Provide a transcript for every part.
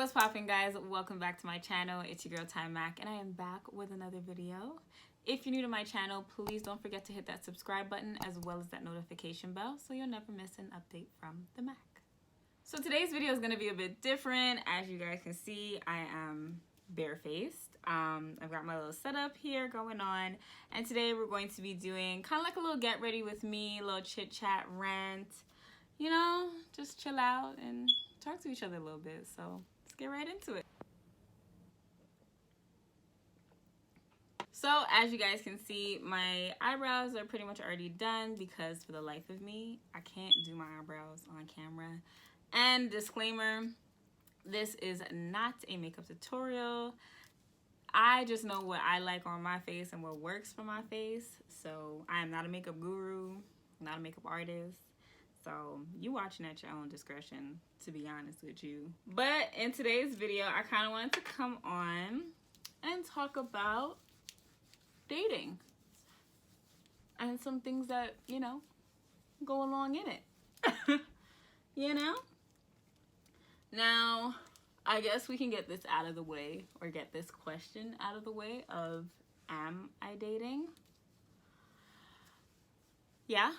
What's poppin', guys? Welcome back to my channel. It's your girl Ty Mac, and I am back with another video. If you're new to my channel, please don't forget to hit that subscribe button as well as that notification bell so you'll never miss an update from the Mac. So today's video is going to be a bit different. As you guys can see, I am barefaced. I've got my little setup here going on, and today we're going to be doing kind of like a little get ready with me, a little chit chat rant, you know, just chill out and talk to each other a little bit. So let's get right into it. So as you guys can see, my eyebrows are pretty much already done because for the life of me, I can't do my eyebrows on camera. And disclaimer, this is not a makeup tutorial. I just know what I like on my face and what works for my face. So I am not a makeup guru, not a makeup artist. So you watching at your own discretion, to be honest with you. But in today's video, I kind of wanted to come on and talk about dating and some things that, you know, go along in it. You know? Now, I guess we can get this out of the way, or get this question out of the way of, am I dating? Yeah,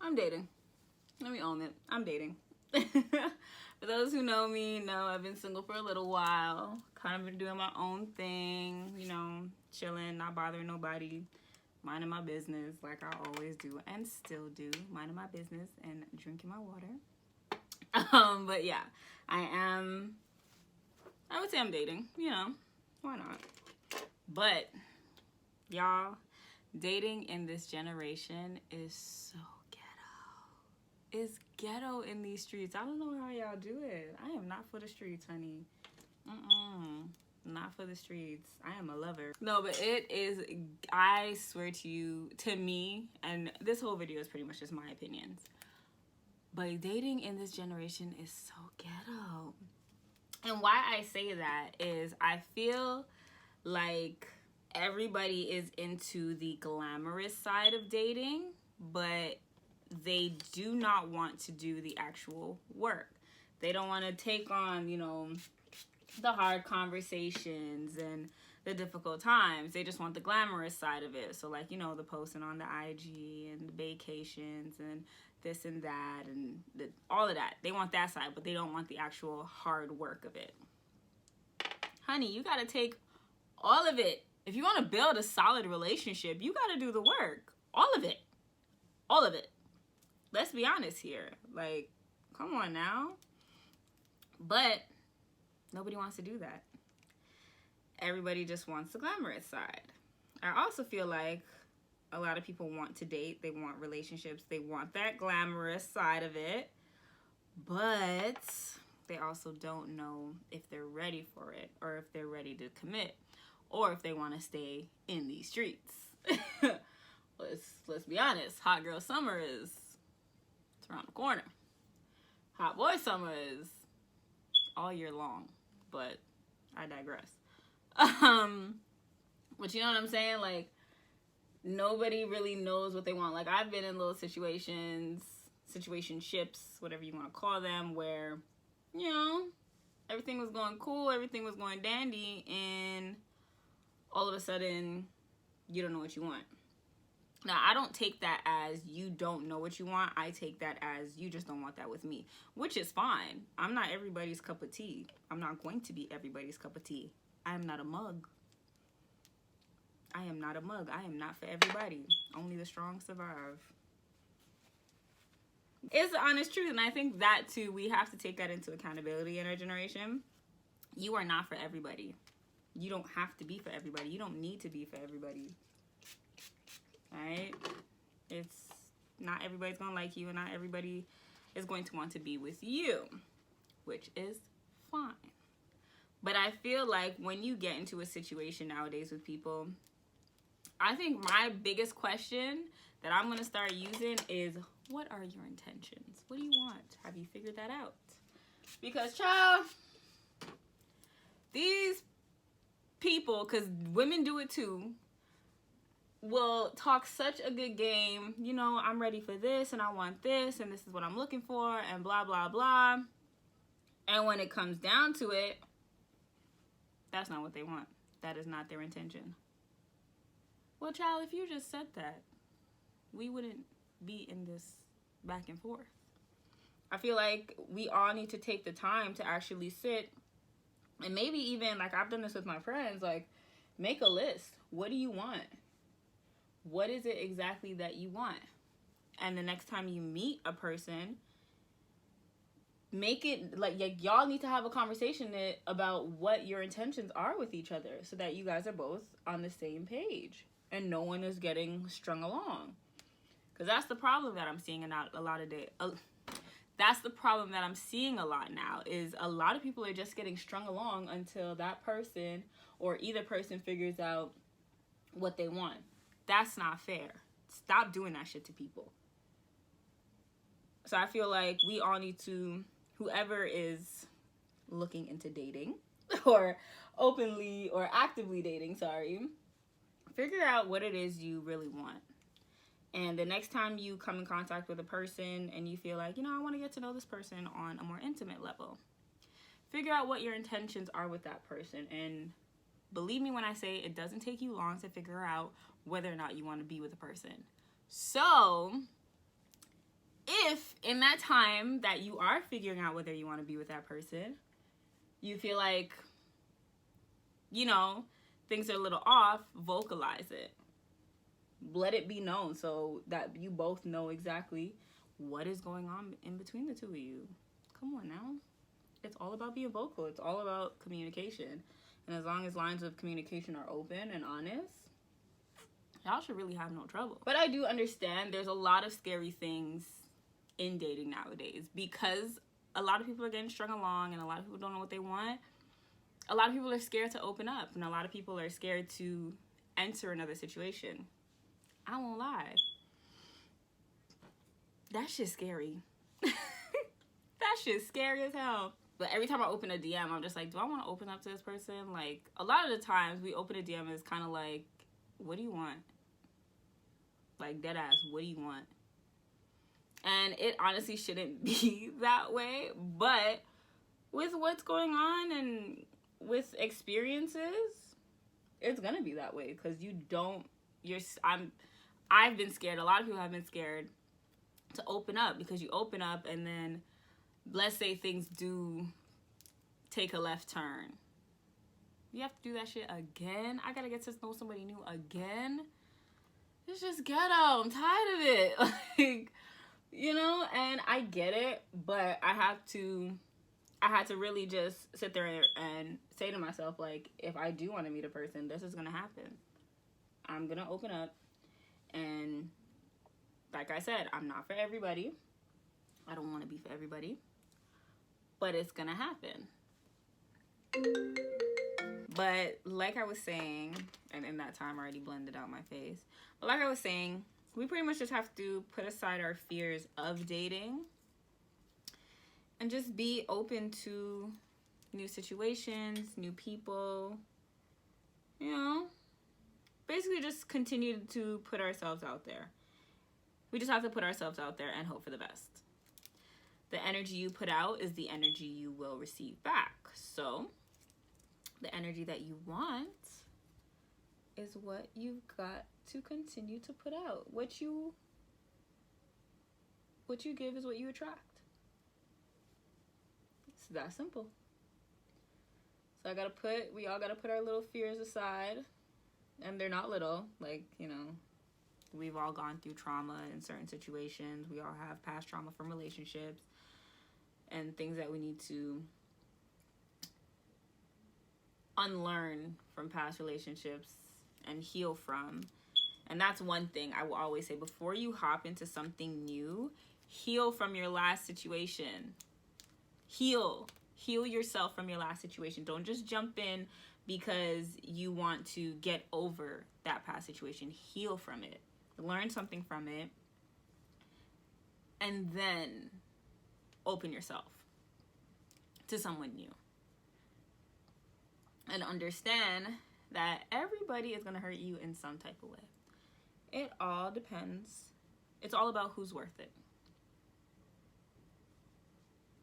I'm dating. Let me own it. I'm dating. For those who know me, know I've been single for a little while. Kind of been doing my own thing, you know, chilling, not bothering nobody, minding my business like I always do and still do, minding my business and drinking my water. But yeah, I would say I'm dating, you know, why not? But y'all, dating in this generation is so ghetto. It's ghetto in these streets. I don't know how y'all do it. I am not for the streets, honey. Not for the streets. I am a lover. No, but it is, I swear to you, to me, and this whole video is pretty much just my opinions, but dating in this generation is so ghetto. And why I say that is I feel like everybody is into the glamorous side of dating, but they do not want to do the actual work. They don't want to take on, you know, the hard conversations and the difficult times. They just want the glamorous side of it. So like, you know, the posting on the IG and the vacations and this and that and all of that. They want that side, but they don't want the actual hard work of it. Honey, you got to take all of it. If you want to build a solid relationship, you got to do the work. All of it. All of it. Let's be honest here. Like, come on now. But nobody wants to do that. Everybody just wants the glamorous side. I also feel like a lot of people want to date. They want relationships. They want that glamorous side of it. But they also don't know if they're ready for it, or if they're ready to commit, or if they want to stay in these streets. Let's be honest. Hot girl summer is, it's around the corner. Hot boy summer is all year long. But I digress. But you know what I'm saying? Like, nobody really knows what they want. Like, I've been in little situationships, whatever you want to call them, where, you know, everything was going cool, everything was going dandy, and all of a sudden, you don't know what you want. Now, I don't take that as you don't know what you want. I take that as you just don't want that with me, which is fine. I'm not everybody's cup of tea. I'm not going to be everybody's cup of tea. I am not a mug. I am not a mug. I am not for everybody. Only the strong survive. It's the honest truth, and I think that, too, we have to take that into accountability in our generation. You are not for everybody. You don't have to be for everybody. You don't need to be for everybody. Alright? It's not everybody's gonna like you, and not everybody is going to want to be with you, which is fine. But I feel like when you get into a situation nowadays with people, I think my biggest question that I'm gonna start using is, what are your intentions? What do you want? Have you figured that out? Because, child, these people, because women do it too, will talk such a good game, you know, I'm ready for this and I want this and this is what I'm looking for and blah, blah, blah. And when it comes down to it, that's not what they want. That is not their intention. Well, child, if you just said that, we wouldn't be in this back and forth. I feel like we all need to take the time to actually sit and maybe even, like I've done this with my friends, like make a list. What do you want? What is it exactly that you want? And the next time you meet a person, make it like y'all need to have a conversation about what your intentions are with each other so that you guys are both on the same page and no one is getting strung along. Because that's the problem that I'm seeing a lot of days. That's the problem that I'm seeing a lot now, is a lot of people are just getting strung along until that person or either person figures out what they want. That's not fair. Stop doing that shit to people. So I feel like we all need to, whoever is looking into dating or openly or actively dating, figure out what it is you really want. And the next time you come in contact with a person and you feel like, I want to get to know this person on a more intimate level, figure out what your intentions are with that person. And believe me when I say it doesn't take you long to figure out whether or not you want to be with a person. So if in that time that you are figuring out whether you want to be with that person, you feel like, things are a little off, vocalize it. Let it be known so that you both know exactly what is going on in between the two of you. Come on now. It's all about being vocal. It's all about communication. And as long as lines of communication are open and honest, y'all should really have no trouble. But I do understand there's a lot of scary things in dating nowadays because a lot of people are getting strung along and a lot of people don't know what they want. A lot of people are scared to open up and a lot of people are scared to enter another situation. I won't lie. That shit's scary. That shit's scary as hell. But every time I open a DM, I'm just like, do I want to open up to this person? Like, a lot of the times we open a DM is kind of like, what do you want? Like, dead ass, what do you want? And it honestly shouldn't be that way. But with what's going on and with experiences, it's going to be that way. Because I've been scared. A lot of people have been scared to open up because you open up and then let's say things do take a left turn. You have to do that shit again. I gotta get to know somebody new again. It's just ghetto. I'm tired of it. Like, and I get it, but I had to really just sit there and say to myself, like, if I do want to meet a person, this is gonna happen. I'm gonna open up. And like I said, I'm not for everybody. I don't want to be for everybody. But it's going to happen. But like I was saying, and in that time I already blended out my face. But like I was saying, we pretty much just have to put aside our fears of dating and just be open to new situations, new people, basically just continue to put ourselves out there. We just have to put ourselves out there and hope for the best. The energy you put out is the energy you will receive back. So the energy that you want is what you've got to continue to put out. What you give is what you attract. It's that simple. So we all gotta put our little fears aside. And they're not little, like, we've all gone through trauma in certain situations. We all have past trauma from relationships and things that we need to unlearn from past relationships and heal from. And that's one thing I will always say. Before you hop into something new, heal from your last situation. Heal yourself from your last situation. Don't just jump in because you want to get over that past situation. Heal from it. Learn something from it. And then open yourself to someone new. And understand that everybody is going to hurt you in some type of way. It all depends. It's all about who's worth it.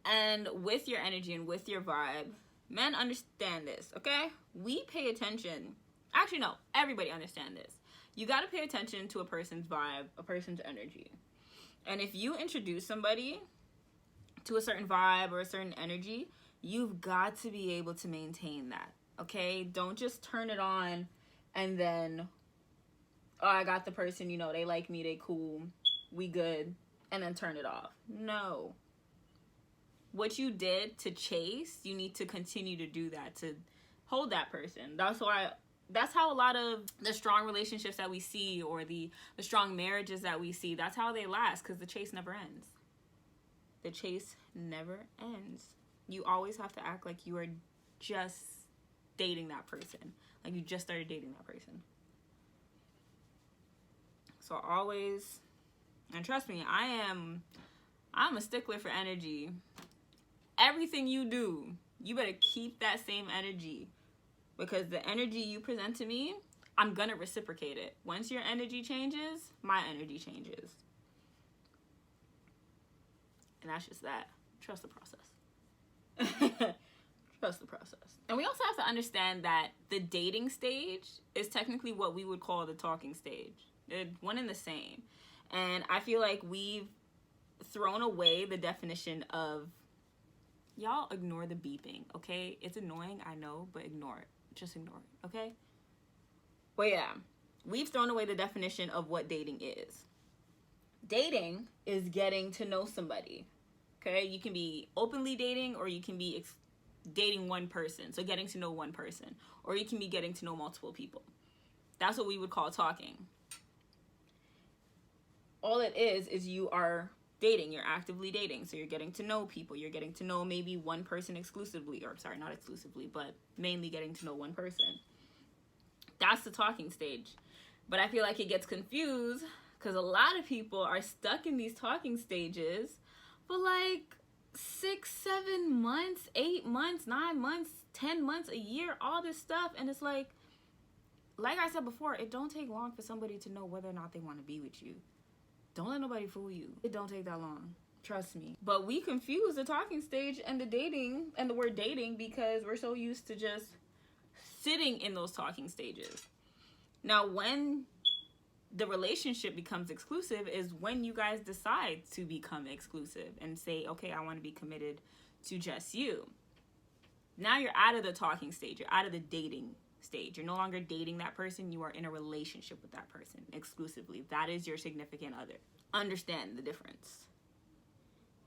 And with your energy and with your vibe, men understand this, okay? We pay attention. Actually, no, everybody understand this. You got to pay attention to a person's vibe, a person's energy. And if you introduce somebody to a certain vibe or a certain energy, you've got to be able to maintain that, okay? Don't just turn it on and then, oh, I got the person, you know, they like me, they cool, we good, and then turn it off. No. What you did to chase, you need to continue to do that, to hold that person. That's how a lot of the strong relationships that we see, or the strong marriages that we see, that's how they last, because the chase never ends. The chase never ends. You always have to act like you are just dating that person. Like you just started dating that person. So always, and trust me, I'm a stickler for energy. Everything you do, you better keep that same energy, because the energy you present to me, I'm gonna reciprocate it. Once your energy changes, my energy changes. And that's just that. Trust the process. Trust the process. And we also have to understand that the dating stage is technically what we would call the talking stage. They're one and the same. And I feel like we've thrown away the definition of, y'all ignore the beeping, okay? It's annoying, I know, but ignore it. Just ignore it, okay? But yeah, we've thrown away the definition of what dating is. Dating is getting to know somebody, okay? You can be openly dating, or you can be dating one person, so getting to know one person, or you can be getting to know multiple people. That's what we would call talking. All it is you are dating, you're actively dating, so you're getting to know people, you're getting to know maybe one person exclusively, or sorry, not exclusively, but mainly getting to know one person. That's the talking stage. But I feel like it gets confused, because a lot of people are stuck in these talking stages for like 6, 7 months, 8 months, 9 months, 10 months, a year, all this stuff. And it's like I said before, it don't take long for somebody to know whether or not they want to be with you. Don't let nobody fool you. It don't take that long. Trust me. But we confuse the talking stage and the dating and the word dating, because we're so used to just sitting in those talking stages. Now, when the relationship becomes exclusive is when you guys decide to become exclusive and say, okay, I want to be committed to just you. Now you're out of the talking stage. You're out of the dating stage. You're no longer dating that person. You are in a relationship with that person exclusively. That is your significant other. Understand the difference.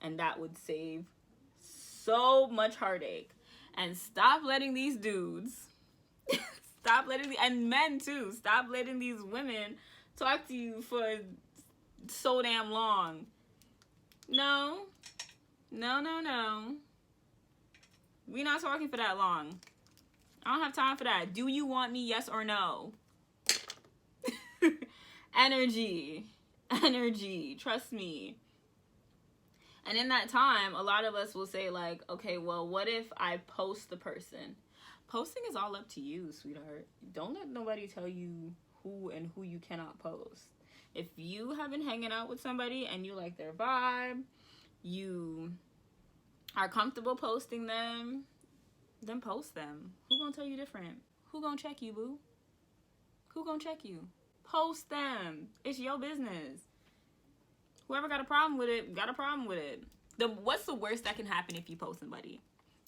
And that would save so much heartache. And stop letting these dudes, and men too, stop letting these women talk to you for so damn long. No. We're not talking for that long. I don't have time for that. Do you want me? Yes or no? Energy. Trust me. And in that time, a lot of us will say like, okay, well, what if I post the person? Posting is all up to you, sweetheart. Don't let nobody tell you who and who you cannot post. If you have been hanging out with somebody and you like their vibe, you are comfortable posting them, then post them. Who gonna tell you different? Who gonna check you, boo? Who gonna check you? Post them. It's your business. Whoever got a problem with it, got a problem with it. What's the worst that can happen if you post somebody?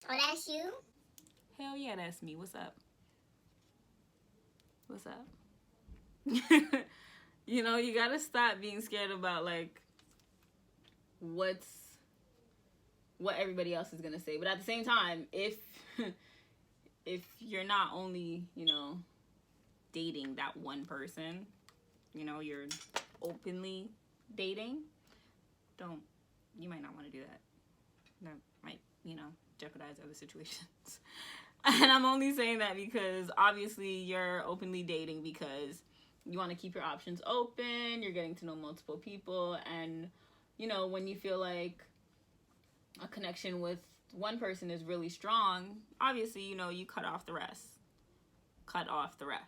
Oh, that's you? Hell yeah, that's me. What's up? What's up? You know, you gotta stop being scared about like what everybody else is gonna say. But at the same time, if you're not only, you know, dating that one person, you know, you're openly dating, you might not want to do that. That might, you know, jeopardize other situations. And I'm only saying that because obviously you're openly dating because you want to keep your options open, you're getting to know multiple people, and, you know, when you feel like a connection with one person is really strong, obviously, you know, you cut off the rest. Cut off the rest.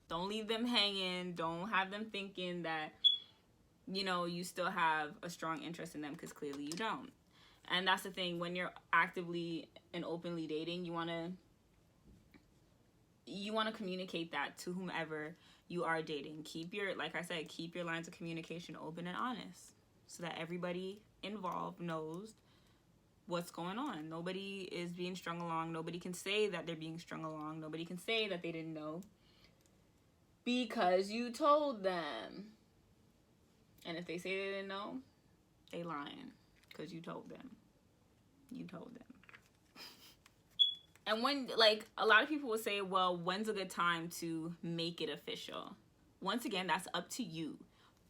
Don't leave them hanging. Don't have them thinking that you know, you still have a strong interest in them, because clearly you don't. And that's the thing, when you're actively and openly dating, you want to communicate that to whomever you are dating. Keep your, like I said, keep your lines of communication open and honest, so that everybody involved knows what's going on. Nobody is being strung along. Nobody can say that they're being strung along. Nobody can say that they didn't know, because you told them. And if they say they didn't know, they lying, because you told them. You told them. And when, like, a lot of people will say, well, when's a good time to make it official? Once again, that's up to you.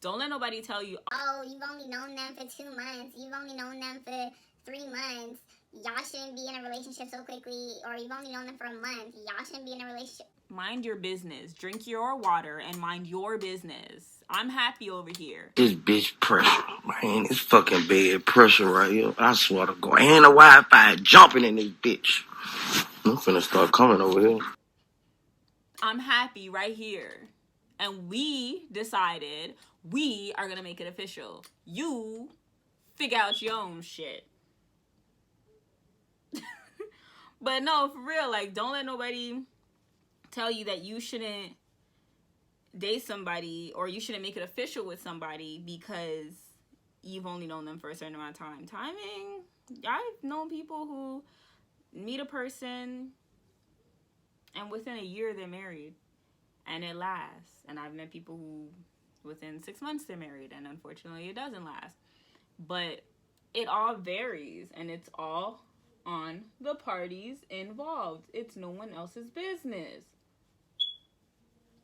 Don't let nobody tell you, oh, you've only known them for 2 months. You've only known them for 3 months. Y'all shouldn't be in a relationship so quickly. Or you've only known them for a month. Y'all shouldn't be in a relationship. Mind your business. Drink your water and mind your business. I'm happy over here. This bitch pressure, man. It's fucking bad pressure right here. I swear to God. And the Wi-Fi jumping in this bitch. I'm finna start coming over here. I'm happy right here. And we decided we are going to make it official. You figure out your own shit. But no, for real, like, don't let nobody tell you that you shouldn't date somebody or you shouldn't make it official with somebody because you've only known them for a certain amount of time. Timing, I've known people who meet a person and within a year they're married and it lasts. And I've met people who within 6 months they're married, and unfortunately it doesn't last. But it all varies, and it's all on the parties involved. It's no one else's business.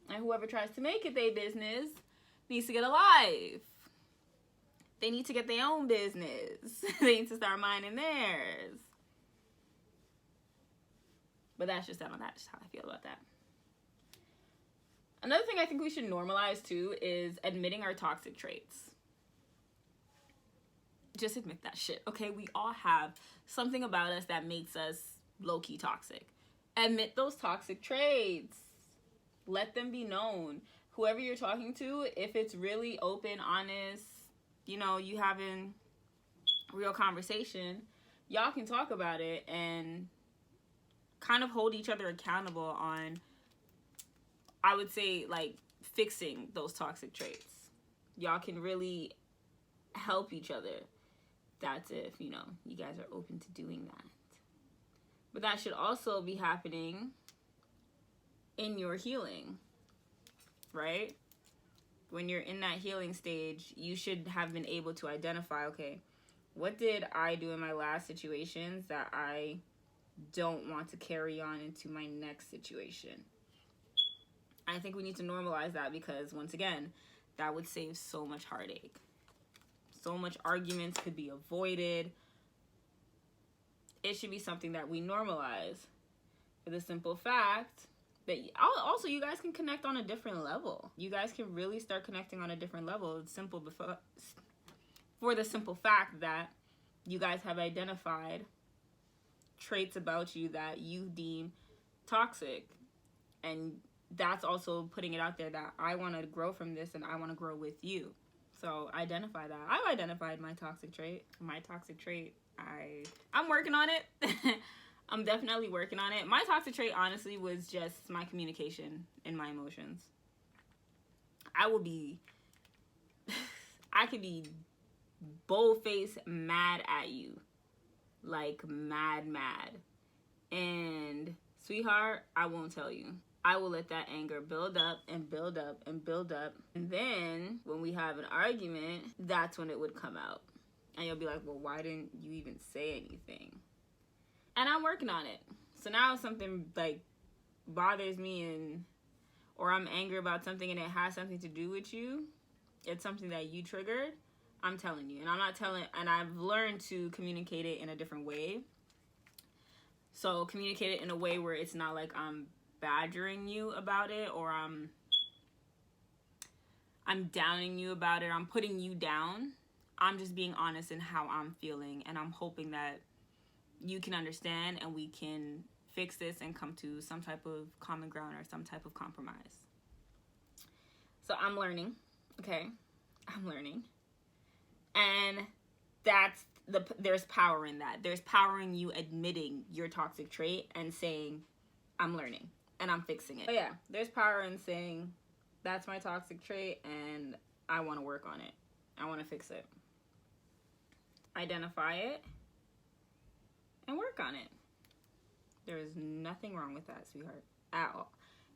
And whoever tries to make it their business needs to get a life. They need to get their own business. They need to start minding theirs. But that's just that on that. Just how I feel about that. Another thing I think we should normalize too is admitting our toxic traits. Just admit that shit, okay? We all have something about us that makes us low-key toxic. Admit those toxic traits. Let them be known. Whoever you're talking to, if it's really open, honest, you know, you having real conversation, y'all can talk about it and kind of hold each other accountable on, I would say, like, fixing those toxic traits. Y'all can really help each other. That's if, you know, you guys are open to doing that. But that should also be happening in your healing, right? When you're in that healing stage, you should have been able to identify, okay, what did I do in my last situations that I don't want to carry on into my next situation? I think we need to normalize that because, once again, that would save so much heartache. So much arguments could be avoided. It should be something that we normalize for the simple fact that also you guys can connect on a different level. You guys can really start connecting on a different level. It's simple for the simple fact that you guys have identified traits about you that you deem toxic. And that's also putting it out there that I want to grow from this and I want to grow with you. So identify that. I've identified my toxic trait. I'm working on it. I'm definitely working on it. My toxic trait, honestly, was just my communication and my emotions. I could be bold-faced mad at you. Like, mad. And, sweetheart, I won't tell you. I will let that anger build up and build up and build up. And then, when we have an argument, that's when it would come out. And you'll be like, well, why didn't you even say anything? And I'm working on it. So now if something, like, bothers me or I'm angry about something and it has something to do with you, it's something that you triggered, I'm telling you. And I've learned to communicate it in a different way. So communicate it in a way where it's not like I'm badgering you about it or I'm downing you about it. I'm putting you down. I'm just being honest in how I'm feeling, and I'm hoping that you can understand and we can fix this and come to some type of common ground or some type of compromise. So I'm learning, okay? I'm learning. And there's power in that. There's power in you admitting your toxic trait and saying, I'm learning and I'm fixing it. But yeah, there's power in saying, that's my toxic trait and I want to work on it. I want to fix it. Identify it and work on it. There is nothing wrong with that, sweetheart, at all.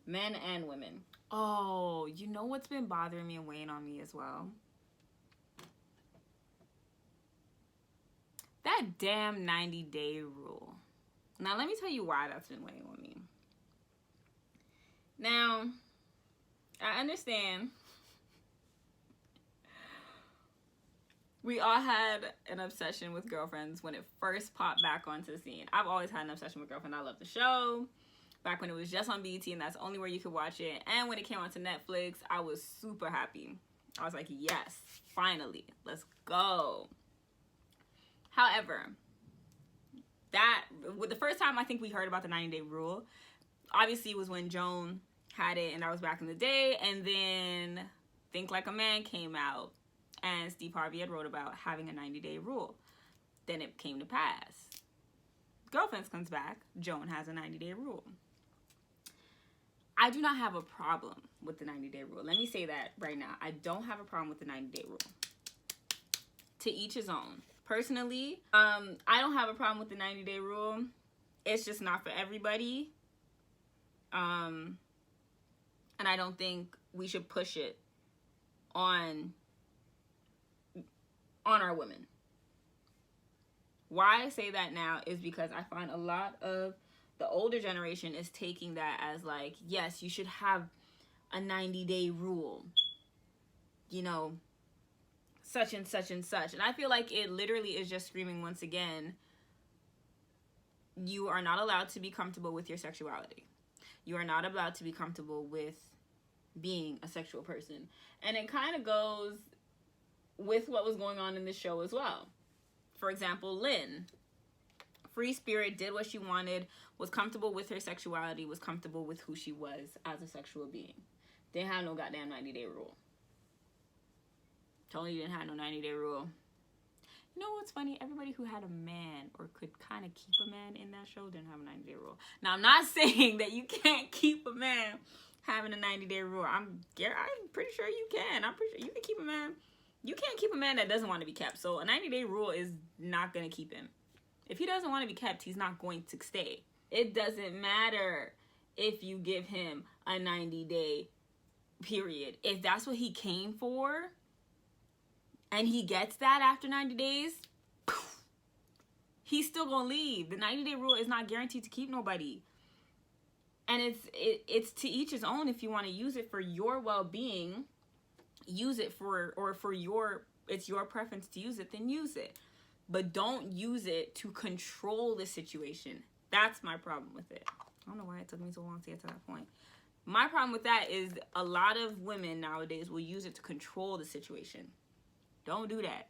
Men and women. Oh, you know what's been bothering me and weighing on me as well? That damn 90-day rule. Now, let me tell you why that's been weighing on me. Now, I understand we all had an obsession with Girlfriends when it first popped back onto the scene. I've always had an obsession with Girlfriend. I love the show. Back when it was just on BET and that's the only where you could watch it. And when it came onto Netflix, I was super happy. I was like, yes, finally, let's go. However, the first time I think we heard about the 90-day rule, obviously was when Joan had it, and that was back in the day. And then Think Like a Man came out, and Steve Harvey had wrote about having a 90-day rule. Then it came to pass. Girlfriends comes back, Joan has a 90-day rule. I do not have a problem with the 90-day rule. Let me say that right now. I don't have a problem with the 90-day rule. To each his own. Personally, I don't have a problem with the 90-day rule. It's just not for everybody. And I don't think we should push it on our women. Why I say that now is because I find a lot of the older generation is taking that as like, yes, you should have a 90-day rule. You know, such and such and such. And I feel like it literally is just screaming once again, you are not allowed to be comfortable with your sexuality. You are not allowed to be comfortable with being a sexual person. And it kind of goes with what was going on in this show as well. For example, Lynn, free spirit, did what she wanted, was comfortable with her sexuality, was comfortable with who she was as a sexual being. Didn't have no goddamn 90-day rule. Totally didn't have no 90-day rule. You know what's funny? Everybody who had a man or could kind of keep a man in that show didn't have a 90-day rule. Now, I'm not saying that you can't keep a man having a 90-day rule. I'm pretty sure you can. I'm pretty sure you can keep a man. You can't keep a man that doesn't want to be kept. So a 90-day rule is not going to keep him. If he doesn't want to be kept, he's not going to stay. It doesn't matter if you give him a 90-day period. If that's what he came for, and he gets that after 90 days, poof, he's still gonna leave. The 90-day rule is not guaranteed to keep nobody. And it's to each his own. If you want to use it for your well-being, use it it's your preference to use it, then use it. But don't use it to control the situation. That's my problem with it. I don't know why it took me so long to get to that point. My problem with that is a lot of women nowadays will use it to control the situation. Don't do that.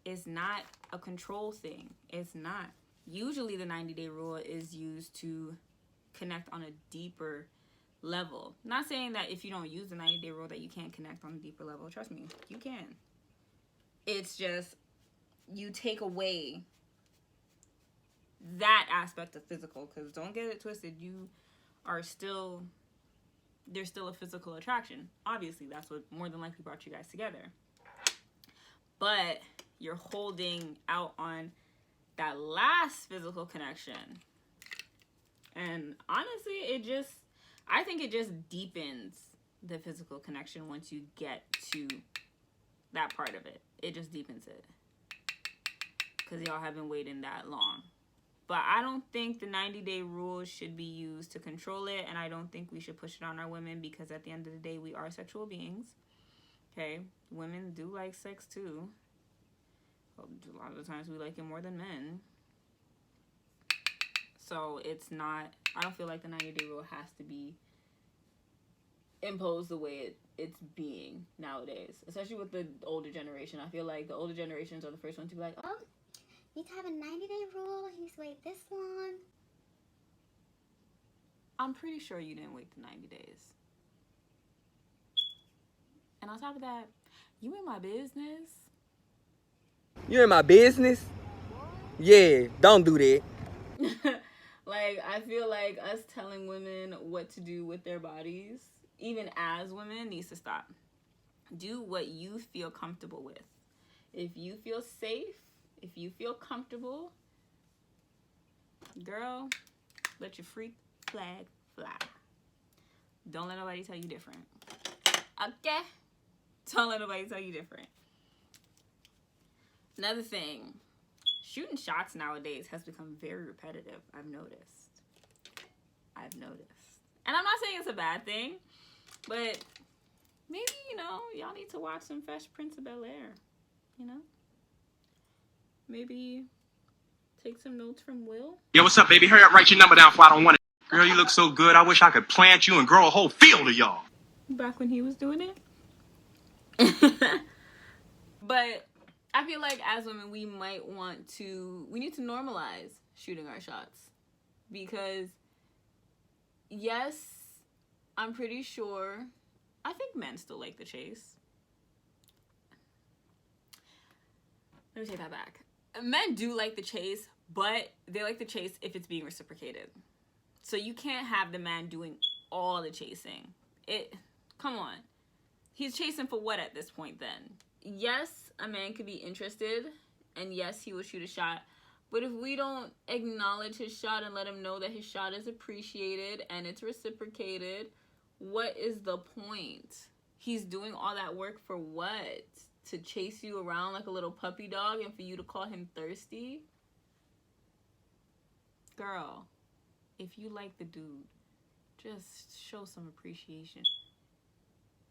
It's not a control thing. It's not. Usually the 90-day rule is used to connect on a deeper level. Not saying that if you don't use the 90-day rule that you can't connect on a deeper level. Trust me, you can. It's just you take away that aspect of physical, because don't get it twisted. There's still a physical attraction. Obviously, that's what more than likely brought you guys together. But you're holding out on that last physical connection. And honestly, I think it just deepens the physical connection once you get to that part of it. It just deepens it. Because y'all have been waiting that long. But I don't think the 90-day rule should be used to control it. And I don't think we should push it on our women, because at the end of the day, we are sexual beings. Okay, women do like sex too. A lot of the times we like it more than men. So it's not, I don't feel like the 90-day rule has to be imposed the way it's being nowadays. Especially with the older generation. I feel like the older generations are the first ones to be like, oh, you need to have a 90-day rule? You need to wait this long? I'm pretty sure you didn't wait the 90 days. And on top of that, you in my business. You in my business? Yeah, don't do that. Like, I feel like us telling women what to do with their bodies, even as women, needs to stop. Do what you feel comfortable with. If you feel safe, if you feel comfortable, girl, let your freak flag fly. Don't let nobody tell you different. Okay? Don't let nobody tell you different. Another thing, shooting shots nowadays has become very repetitive. I've noticed. And I'm not saying it's a bad thing, but maybe, y'all need to watch some Fresh Prince of Bel-Air, Maybe take some notes from Will. Yo, what's up, baby? Hurry up, write your number down before I don't want it. Girl, you look so good. I wish I could plant you and grow a whole field of y'all. Back when he was doing it. But I feel like as women, we need to normalize shooting our shots. Because, yes, I'm pretty sure, I think men still like the chase. Let me take that back. Men do like the chase, but they like the chase if it's being reciprocated. So you can't have the man doing all the chasing. Come on. He's chasing for what at this point then? Yes, a man could be interested, and yes, he will shoot a shot. But if we don't acknowledge his shot and let him know that his shot is appreciated and it's reciprocated, what is the point? He's doing all that work for what? To chase you around like a little puppy dog and for you to call him thirsty? Girl, if you like the dude, just show some appreciation.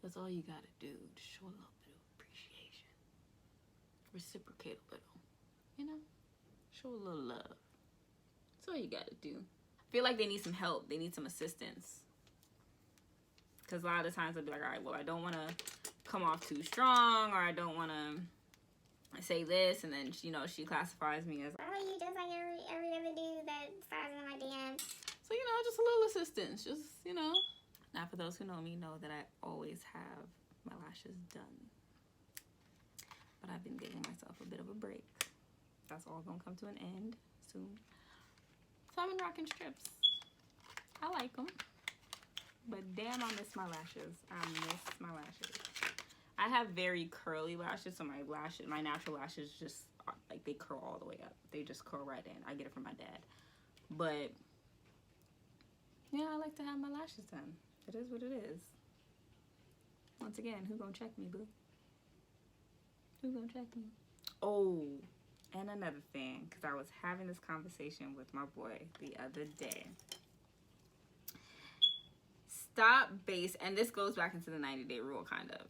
That's all you gotta do. Just show a little bit of appreciation. Reciprocate a little. Show a little love. That's all you gotta do. I feel like they need some help. They need some assistance. Because a lot of the times I'll be like, all right, well, I don't want to come off too strong, or I don't want to say this, and then, she classifies me as, oh, you just like every other dude that slides in my DMs. So, just a little assistance. Just, Now, for those who know me, know that I always have my lashes done. But I've been giving myself a bit of a break. That's all going to come to an end soon. So I've been rocking strips. I like them. But damn, I miss my lashes. I have very curly lashes, so my natural lashes just, like, they curl all the way up. They just curl right in. I get it from my dad. But, I like to have my lashes done. It is what it is. Once again, who gonna check me, boo? Who gonna check me? Oh, and another thing, because I was having this conversation with my boy the other day. And this goes back into the 90-day rule, kind of.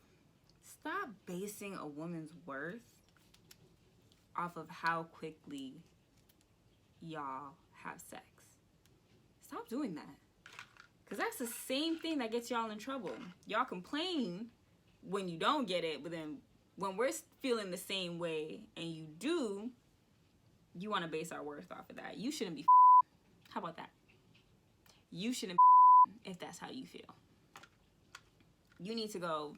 Stop basing a woman's worth off of how quickly y'all have sex. Stop doing that. Because that's the same thing that gets y'all in trouble. Y'all complain when you don't get it, but then when we're feeling the same way and you do, you want to base our worth off of that. You shouldn't be How about that? You shouldn't be if that's how you feel. You need to go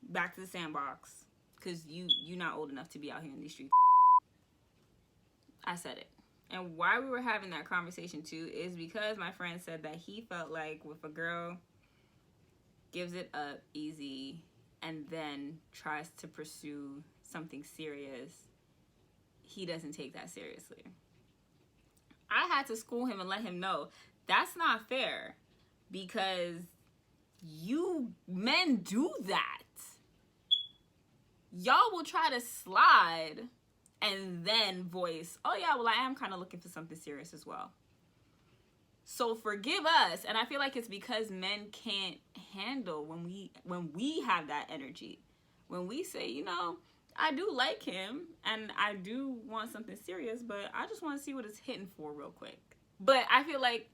back to the sandbox because you're not old enough to be out here in these streets. I said it. And why we were having that conversation too is because my friend said that he felt like if a girl gives it up easy and then tries to pursue something serious, he doesn't take that seriously. I had to school him and let him know that's not fair because you men do that. Y'all will try to slide and then voice, oh yeah, well I am kind of looking for something serious as well. So forgive us. And I feel like it's because men can't handle when we have that energy. When we say, I do like him and I do want something serious, but I just want to see what it's hitting for real quick. But I feel like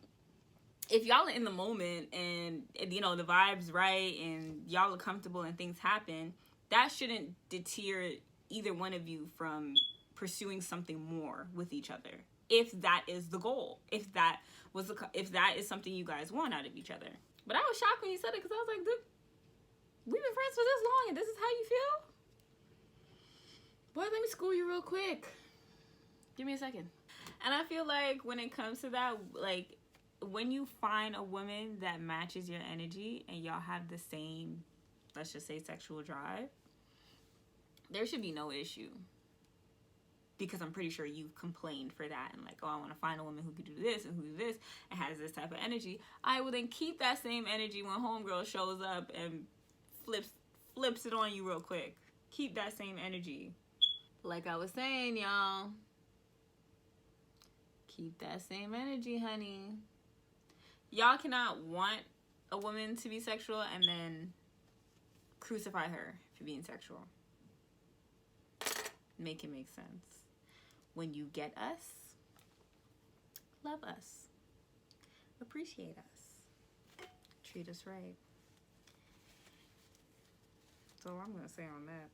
if y'all are in the moment and, the vibe's right and y'all are comfortable and things happen, that shouldn't deter either one of you from pursuing something more with each other. If that is the goal, if that is something you guys want out of each other. But I was shocked when he said it because I was like, dude, We've been friends for this long and this is how you feel? Boy, let me school you real quick. Give me a second. And I feel like when it comes to that, like, when you find a woman that matches your energy and y'all have the same, let's just say, sexual drive, there should be no issue. Because I'm pretty sure you've complained for that and like, oh, I want to find a woman who can do this and who do this and has this type of energy. I will then keep that same energy when homegirl shows up and flips it on you real quick. Keep that same energy. Like I was saying, y'all, keep that same energy, honey. Y'all cannot want a woman to be sexual and then crucify her for being sexual. Make it make sense. When you get us, love us, appreciate us, treat us right. That's all I'm gonna say on that.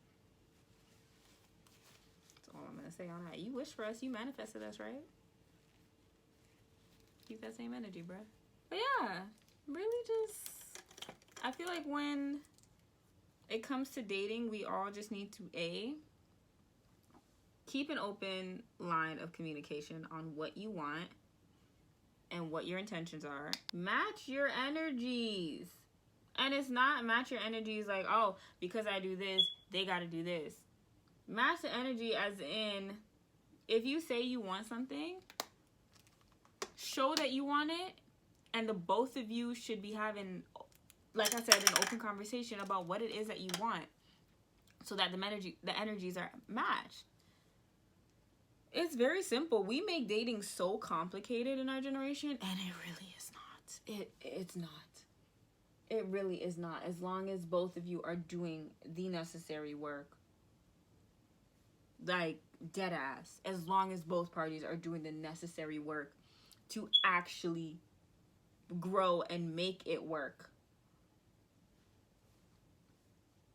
That's all I'm gonna say on that. You wish for us, you manifested us, right? Keep that same energy, bruh. But yeah, really just, I feel like when it comes to dating, we all just need to keep an open line of communication on what you want and what your intentions are. Match your energies. And it's not match your energies like, oh, because I do this, they gotta do this. Match the energy as in, if you say you want something, show that you want it, and the both of you should be having, like I said, an open conversation about what it is that you want, so that the energies are matched. It's very simple. We make dating so complicated in our generation, and it really is not. It's not. It really is not. As long as both of you are doing the necessary work. Like, dead ass. As long as both parties are doing the necessary work to actually grow and make it work,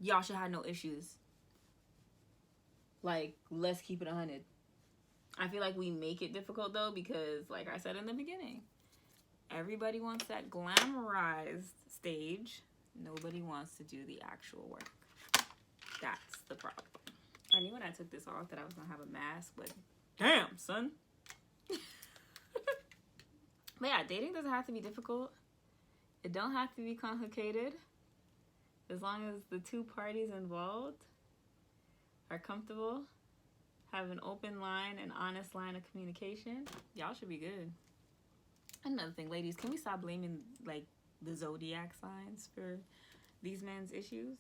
y'all should have no issues. Like, let's keep it 100. I feel like we make it difficult though, because like I said in the beginning, everybody wants that glamorized stage. Nobody wants to do the actual work. That's the problem. I knew when I took this off that I was gonna have a mask, but damn, son. But yeah, dating doesn't have to be difficult. It don't have to be complicated. As long as the two parties involved are comfortable, have an open line, an honest line of communication, y'all should be good. Another thing, ladies, can we stop blaming like the zodiac signs for these men's issues?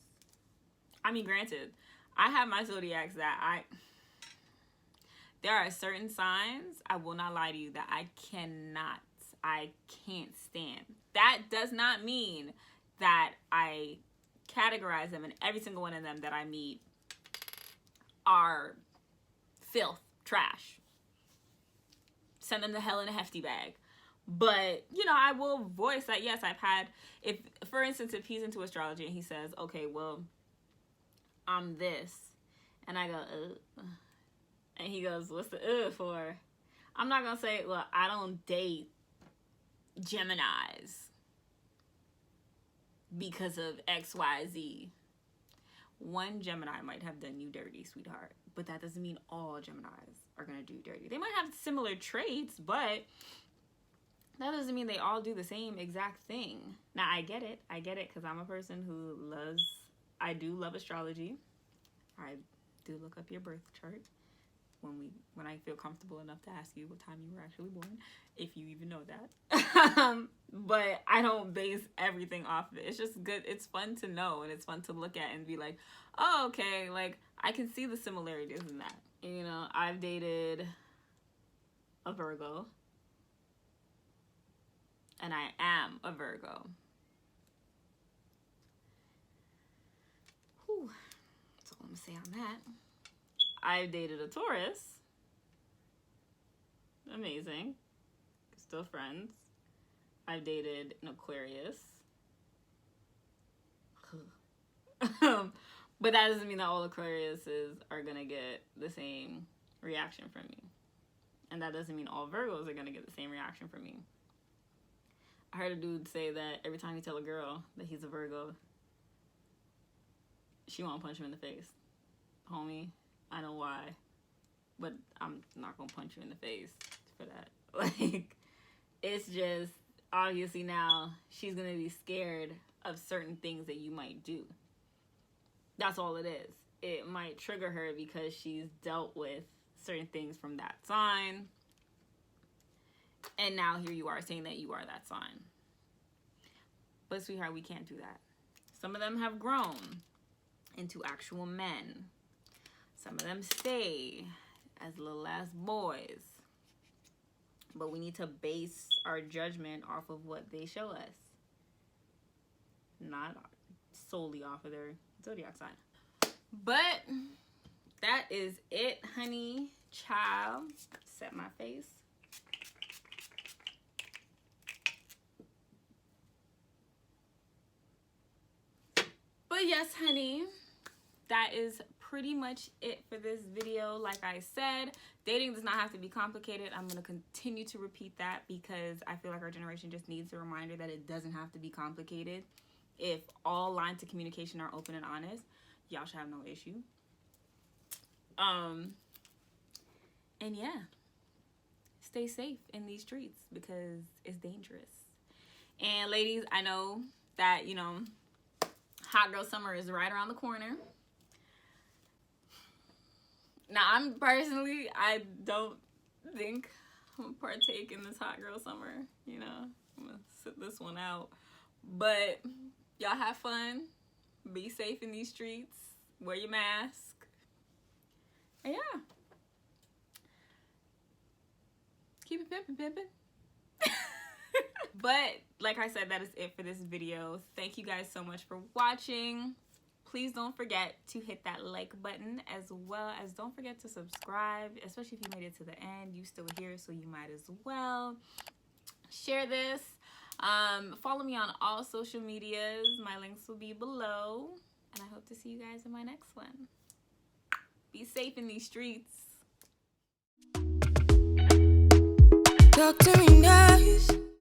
I mean, granted, I have my zodiacs that there are certain signs, I will not lie to you, that I can't stand. That does not mean that I categorize them, and every single one of them that I meet are filth, trash. Send them to hell in a hefty bag. But, you know, I will voice that, yes, I've had, if, for instance, if he's into astrology and he says, okay, well, I'm this. And I go, and he goes, what's the for? I'm not going to say, well, I don't date Geminis because of X, Y, Z. One Gemini might have done you dirty, sweetheart. But that doesn't mean all Geminis are going to do dirty. They might have similar traits, but that doesn't mean they all do the same exact thing. Now, I get it because I'm a person who I do love astrology. I do look up your birth chart when I feel comfortable enough to ask you what time you were actually born, if you even know that. But I don't base everything off of it. It's just good. It's fun to know, and it's fun to look at and be like, oh, okay, like, I can see the similarities in that. You know, I've dated a Virgo, and I am a Virgo. Whew. That's all I'm gonna say on that. I've dated a Taurus. Amazing. Still friends. I've dated an Aquarius. But that doesn't mean that all Aquariuses are gonna get the same reaction from me. And that doesn't mean all Virgos are gonna get the same reaction from me. I heard a dude say that every time you tell a girl that he's a Virgo, she want to punch you in the face. Homie, I know why. But I'm not going to punch you in the face for that. Like, it's just, obviously now, she's going to be scared of certain things that you might do. That's all it is. It might trigger her because she's dealt with certain things from that sign. And now here you are saying that you are that sign. But sweetheart, we can't do that. Some of them have grown into actual men. Some of them stay as little as boys. But we need to base our judgment off of what they show us. Not solely off of their zodiac sign. But that is it, honey. Child. Set my face. But yes, honey, that is pretty much it for this video. Like I said, dating does not have to be complicated. I'm going to continue to repeat that because I feel like our generation just needs a reminder that it doesn't have to be complicated. If all lines of communication are open and honest, y'all should have no issue. And yeah, stay safe in these streets because it's dangerous. And ladies, I know that, you know, hot girl summer is right around the corner. Now, I don't think I'm gonna partake in this hot girl summer. You know, I'm gonna sit this one out. But y'all have fun. Be safe in these streets. Wear your mask. And yeah. Keep it pimpin'. But like I said, that is it for this video. Thank you guys so much for watching. Please don't forget to hit that like button, as well as don't forget to subscribe, especially if you made it to the end. You still here, so you might as well share this. Follow me on all social medias. My links will be below, and I hope to see you guys in my next one. Be safe in these streets. Talk to me nice.